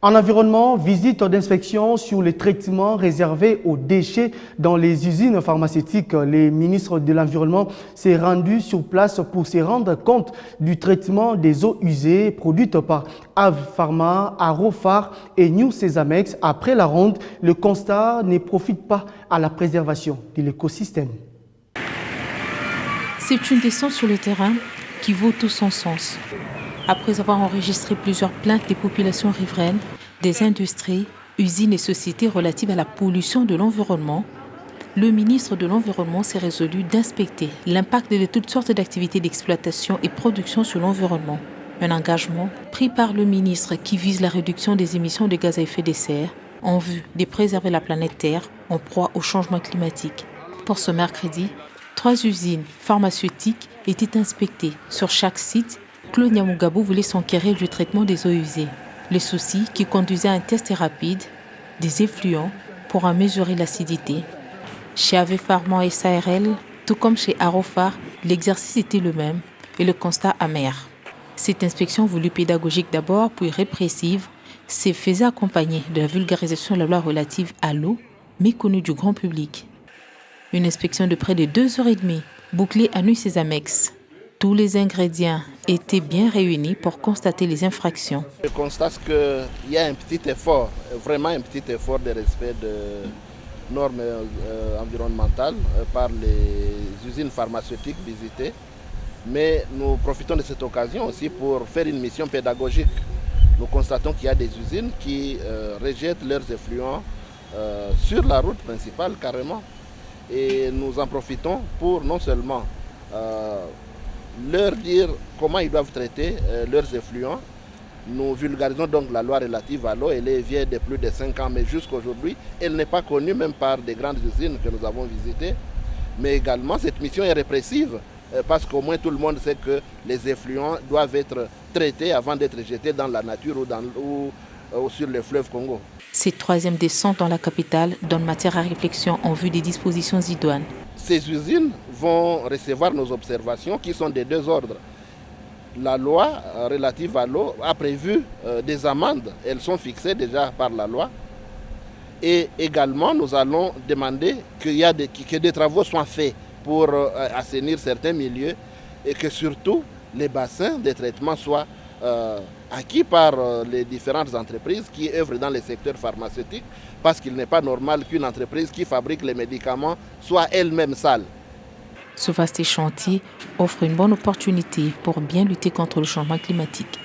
En environnement, visite d'inspection sur les traitements réservés aux déchets dans les usines pharmaceutiques. Le ministre de l'Environnement s'est rendu sur place pour se rendre compte du traitement des eaux usées produites par Ave Pharma, Arofar et New Cesamex. Après la ronde, le constat ne profite pas à la préservation de l'écosystème. C'est une descente sur le terrain qui vaut tout son sens. Après avoir enregistré plusieurs plaintes des populations riveraines, des industries, usines et sociétés relatives à la pollution de l'environnement, le ministre de l'Environnement s'est résolu d'inspecter l'impact de toutes sortes d'activités d'exploitation et production sur l'environnement. Un engagement pris par le ministre qui vise la réduction des émissions de gaz à effet de serre en vue de préserver la planète Terre en proie au changement climatique. Pour ce mercredi, 3 usines pharmaceutiques étaient inspectées. Sur chaque site, Claude Nyamugabo voulait s'enquérir du traitement des eaux usées. Le souci qui conduisait à un test rapide des effluents pour en mesurer l'acidité. Chez Ave Pharma et SARL, tout comme chez Arofar, l'exercice était le même et le constat amer. Cette inspection voulue pédagogique d'abord puis répressive s'est faisait accompagner de la vulgarisation de la loi relative à l'eau, méconnue du grand public. Une inspection de près de 2h30, bouclée à New Cesamex. Tous les ingrédients étaient bien réunis pour constater les infractions. Je constate qu'il y a un petit effort, vraiment un petit effort de respect de normes environnementales par les usines pharmaceutiques visitées. Mais nous profitons de cette occasion aussi pour faire une mission pédagogique. Nous constatons qu'il y a des usines qui rejettent leurs effluents sur la route principale carrément. Et nous en profitons pour non seulement leur dire comment ils doivent traiter leurs effluents. Nous vulgarisons donc la loi relative à l'eau. Elle est vieille de plus de 5 ans, mais jusqu'à aujourd'hui, elle n'est pas connue même par des grandes usines que nous avons visitées. Mais également, cette mission est répressive parce qu'au moins tout le monde sait que les effluents doivent être traités avant d'être jetés dans la nature ou sur le fleuve Congo. Cette 3e descente dans la capitale donne matière à réflexion en vue des dispositions idoines. Ces usines vont recevoir nos observations qui sont de 2 ordres. La loi relative à l'eau a prévu des amendes, elles sont fixées déjà par la loi. Et également, nous allons demander que des travaux soient faits pour assainir certains milieux et que surtout les bassins de traitement soient acquis par les différentes entreprises qui œuvrent dans le secteur pharmaceutique, parce qu'il n'est pas normal qu'une entreprise qui fabrique les médicaments soit elle-même sale. Ce vaste chantier offre une bonne opportunité pour bien lutter contre le changement climatique.